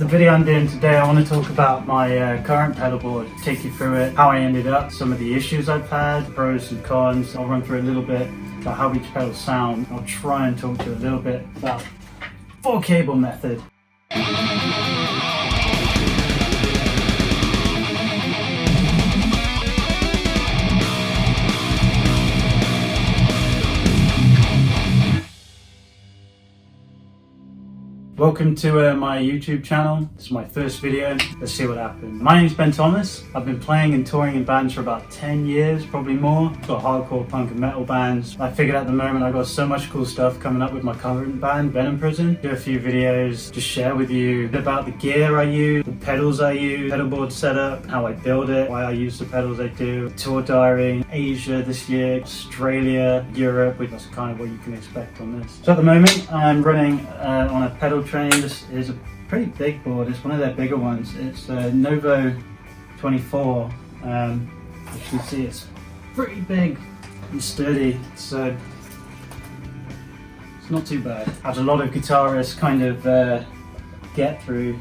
The video I'm doing today, I want to talk about my current pedalboard, take you through it, how I ended up, some of the issues I've had, pros and cons. I'll run through a little bit about how each pedal sound. I'll try and talk to you a little bit about 4-cable method. Welcome to my YouTube channel. This is my first video. Let's see what happens. My name's Ben Thomas. I've been playing and touring in bands for about 10 years, probably more. I've got hardcore punk and metal bands. I figured at the moment I've got so much cool stuff coming up with my current band, Venom Prison. Do a few videos, just share with you about the gear I use, the pedals I use, pedalboard setup, how I build it, why I use the pedals I do, tour diary, Asia this year, Australia, Europe, which is kind of what you can expect on this. So at the moment I'm running on a Pedaltrain. This is a pretty big board. It's one of their bigger ones. It's a Novo 24. As you can see, it's pretty big and sturdy. So it's not too bad. As a lot of guitarists kind of get through,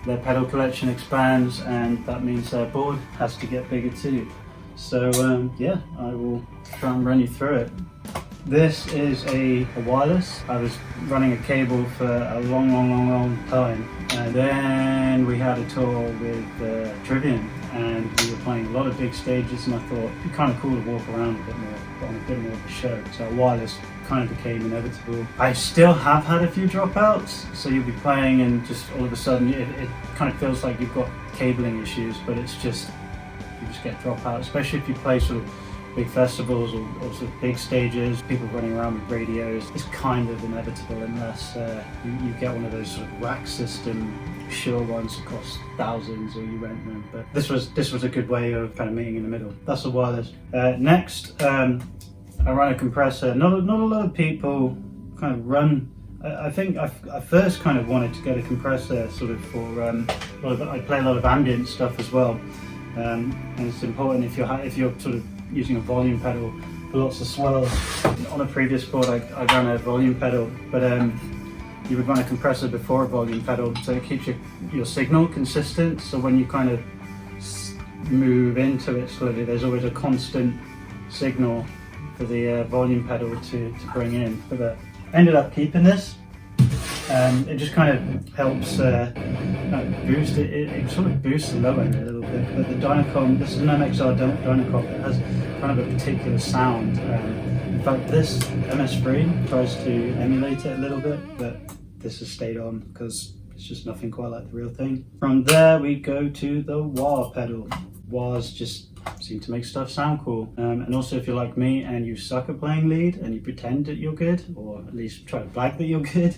their pedal collection expands, and that means their board has to get bigger too. So yeah, I will try and run you through it. This is a wireless. I was running a cable for a long time, and then we had a tour with Trivium, and we were playing a lot of big stages, and I thought it'd be kind of cool to walk around a bit more, put on a bit more of a show. So a wireless kind of became inevitable. I still have had a few dropouts, so you'll be playing and just all of a sudden it kind of feels like you've got cabling issues, but it's just, you just get dropouts, especially if you play sort of big festivals or sort of big stages, people running around with radios. It's kind of inevitable unless you get one of those sort of rack system sure ones that cost thousands, or you rent them. But this was a good way of kind of meeting in the middle. That's the wireless. Next, I run a compressor. Not a lot of people kind of run. I think I first kind of wanted to get a compressor sort of for I play a lot of ambient stuff as well, and it's important if you're sort of using a volume pedal for lots of swells. On a previous board I ran a volume pedal, but you would run a compressor before a volume pedal, so it keeps your signal consistent, so when you kind of move into it slowly, there's always a constant signal for the volume pedal to bring in. But I ended up keeping this. It just kind of helps boost it. It sort of boosts the low end a little bit. But the Dyna Comp, this is an MXR Dyna Comp. It has kind of a particular sound. In fact, this MS3 tries to emulate it a little bit, but this has stayed on because it's just nothing quite like the real thing. From there, we go to the wah pedal. Wahs just seem to make stuff sound cool. And also, if you're like me and you suck at playing lead and you pretend that you're good, or at least try to brag that you're good,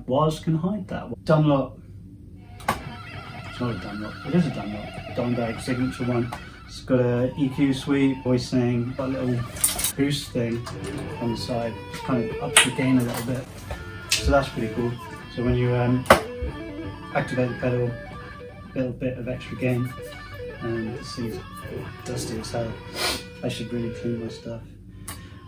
wahs can hide that. Dunlop, it's not a Dunlop, it is a Dunlop, Dimebag signature one. It's got a EQ sweep, voicing, got a little boost thing on the side, just kind of ups the gain a little bit. So that's pretty cool. So when you activate the pedal, a little bit of extra gain. And this thing's dusty as hell. I should really clean my stuff.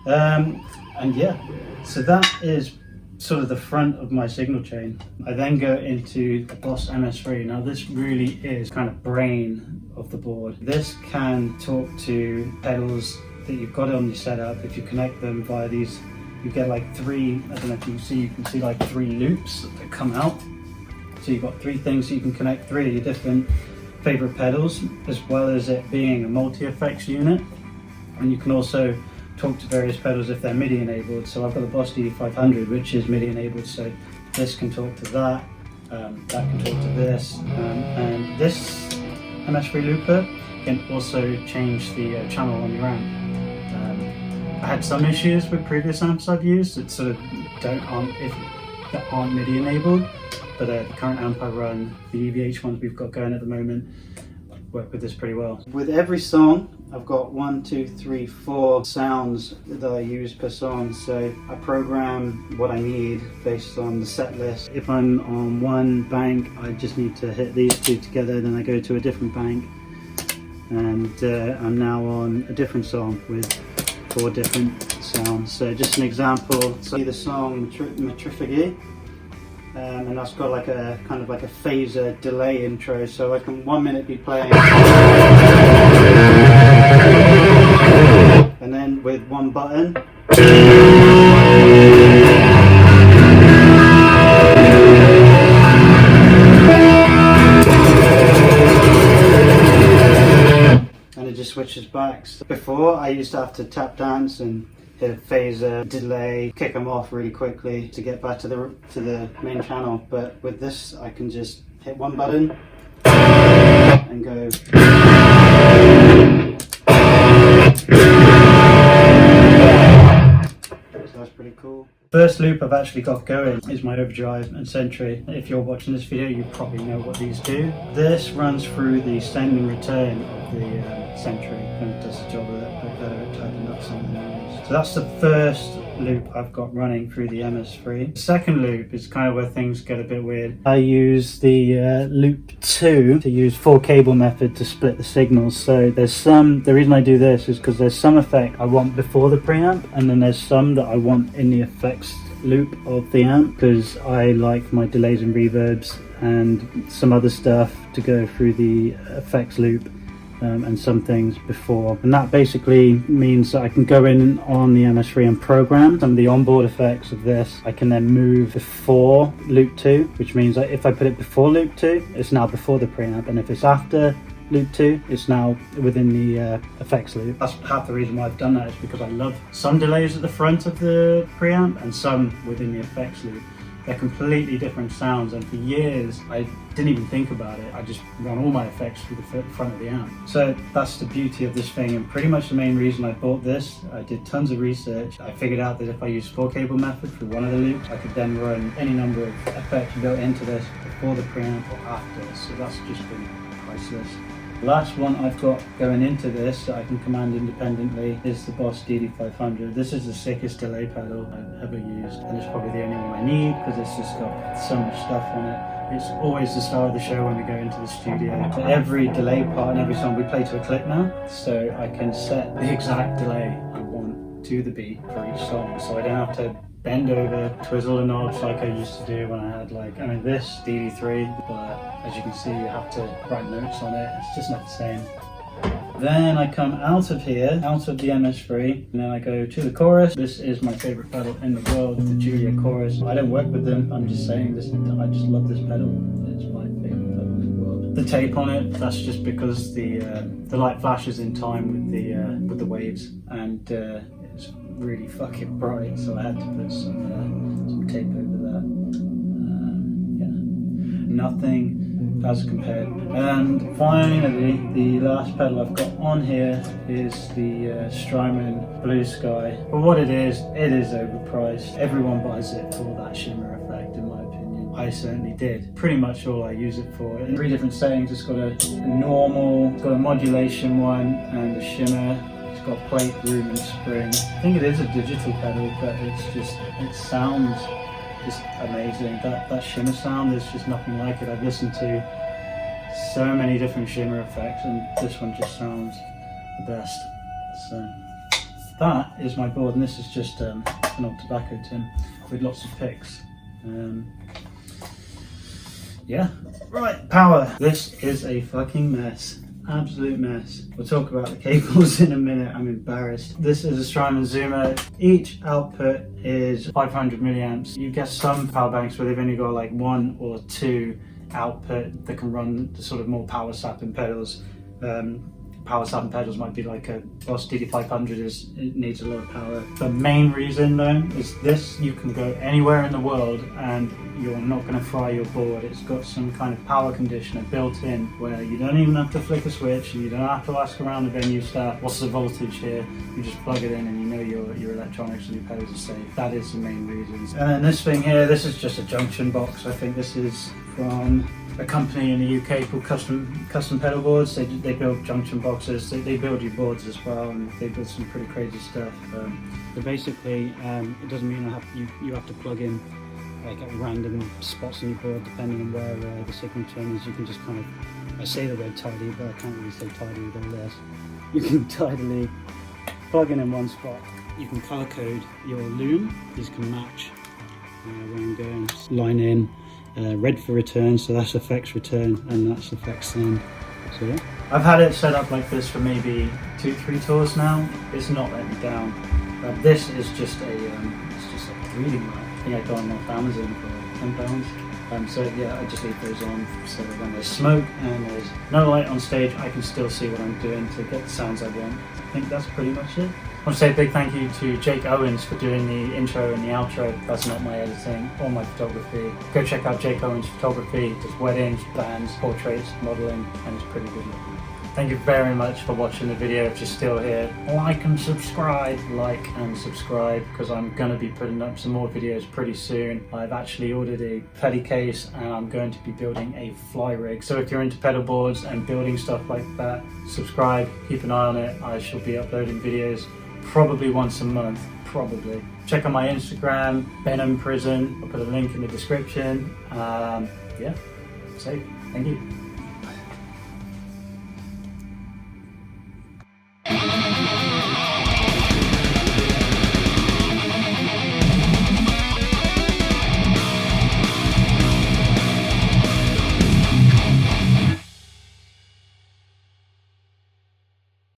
And yeah, so that is sort of the front of my signal chain. I then go into the Boss MS3. Now this really is kind of brain of the board. This can talk to pedals that you've got on your setup. If you connect them via these, you get like three, I don't know if you can see like 3 loops that come out. So you've got 3 things, so you can connect 3 of your different favorite pedals, as well as it being a multi-effects unit. And you can also talk to various pedals if they're MIDI enabled. So I've got the Boss D500, which is MIDI enabled, so this can talk to that, that can talk to this, and this MS3 looper can also change the channel on your amp. I had some issues with previous amps I've used that sort of aren't MIDI enabled, but the current amp I run, the EVH ones we've got going at the moment, work with this pretty well. With every song, I've got 1, 2, 3, 4 sounds that I use per song, so I program what I need based on the set list. If I'm on one bank, I just need to hit these 2 together, then I go to a different bank, and I'm now on a different song with 4 different sounds. So just an example, so the song Matrifiggy, and that's got like a kind of like a phaser delay intro, so I can 1 minute be playing and then with one button and it just switches back. So before I used to have to tap dance and hit a phaser, delay, kick them off really quickly to get back to the main channel. But with this, I can just hit one button and go. So that's pretty cool. First loop I've actually got going is my overdrive and Sentry. If you're watching this video, you probably know what these do. This runs through the send and return of the Sentry and it does the job of it, but better at tightening up some of the noise. So that's the first loop I've got running through the MS3. The second loop is kind of where things get a bit weird. I use the loop 2 to use 4-cable method to split the signals. So the reason I do this is because there's some effect I want before the preamp, and then there's some that I want in the effects loop of the amp, because I like my delays and reverbs and some other stuff to go through the effects loop. And some things before, and that basically means that I can go in on the MS3 and program some of the onboard effects of this. I can then move before loop 2, which means that if I put it before loop 2, it's now before the preamp, and if it's after loop 2, it's now within the effects loop. That's half the reason why I've done that, is because I love some delays at the front of the preamp and some within the effects loop. They're completely different sounds, and for years I didn't even think about it. I just run all my effects through the front of the amp. So that's the beauty of this thing, and pretty much the main reason I bought this. I did tons of research. I figured out that if I use 4-cable method for one of the loops, I could then run any number of effects built into this before the preamp or after, so that's just been priceless. The last one I've got going into this that I can command independently is the Boss DD500. This is the sickest delay pedal I've ever used, and it's probably the only one I need because it's just got so much stuff on it. It's always the star of the show when we go into the studio. For every delay part and every song we play to a click now, so I can set the exact delay I want to the beat for each song, so I don't have to bend over, twizzle the knobs like I used to do when I had this DD3, but as you can see you have to write notes on it, it's just not the same. Then I come out of here, out of the MS3, and then I go to the chorus. This is my favourite pedal in the world, the Julia chorus. I don't work with them, I'm just saying this. I just love this pedal. It's my favourite pedal in the world. The tape on it, that's just because the light flashes in time with the waves, and it's really fucking bright, so I had to put some tape over that. Nothing as compared. And finally, the last pedal I've got on here is the Strymon Blue Sky. But what it is overpriced. Everyone buys it for that shimmer effect, in my opinion. I certainly did. Pretty much all I use it for. In 3 different settings, it's got a normal, it's got a modulation one, and a shimmer. It's got plate, room, and spring. I think it is a digital pedal, but it sounds just amazing. That shimmer sound, there's just nothing like it. I've listened to so many different shimmer effects, and this one just sounds the best. So that is my board, and this is just an old tobacco tin with lots of picks. Yeah, right, power. This is a fucking mess. Absolute mess. We'll talk about the cables in a minute, I'm embarrassed. This is a Strymon Zuma. Each output is 500 milliamps. You get some power banks where they've only got like 1 or 2 output that can run the sort of more power sapping pedals. Power sapping pedals might be like a Boss DD500 it needs a lot of power. The main reason though is this, you can go anywhere in the world and you're not going to fry your board. It's got some kind of power conditioner built in where you don't even have to flick a switch, and you don't have to ask around the venue staff what's the voltage here. You just plug it in and you know your electronics and your pedals are safe. That is the main reason. And then this thing here, this is just a junction box. I think this is from a company in the UK called Custom Pedalboards. They build junction boxes. They build your boards as well, and they build some pretty crazy stuff. But basically, it doesn't mean you have to plug in like at random spots on your board depending on where the signal channel is. You can just kind of, I say the word tidy, but I can't really say tidy with all this. You can tidily plug in one spot. You can color code your loom. These can match where I'm going. Line in, red for return, so that's effects return, and that's effects send. So yeah. I've had it set up like this for maybe 2-3 tours now. It's not letting me down. This is just a reading light. I think I got them off Amazon for £10. So yeah, I just leave those on so that when there's smoke and there's no light on stage, I can still see what I'm doing to get the sounds I want. I think that's pretty much it. I want to say a big thank you to Jake Owens for doing the intro and the outro. That's not my editing or my photography. Go check out Jake Owens' photography. Does weddings, bands, portraits, modelling, and it's pretty good looking. Thank you very much for watching the video. If you're still here, like and subscribe, because I'm going to be putting up some more videos pretty soon. I've actually ordered a pedal case and I'm going to be building a fly rig. So if you're into pedal boards and building stuff like that, subscribe, keep an eye on it. I shall be uploading videos probably once a month, probably. Check out my Instagram, Benham Prison. I'll put a link in the description. Yeah, safe. Thank you.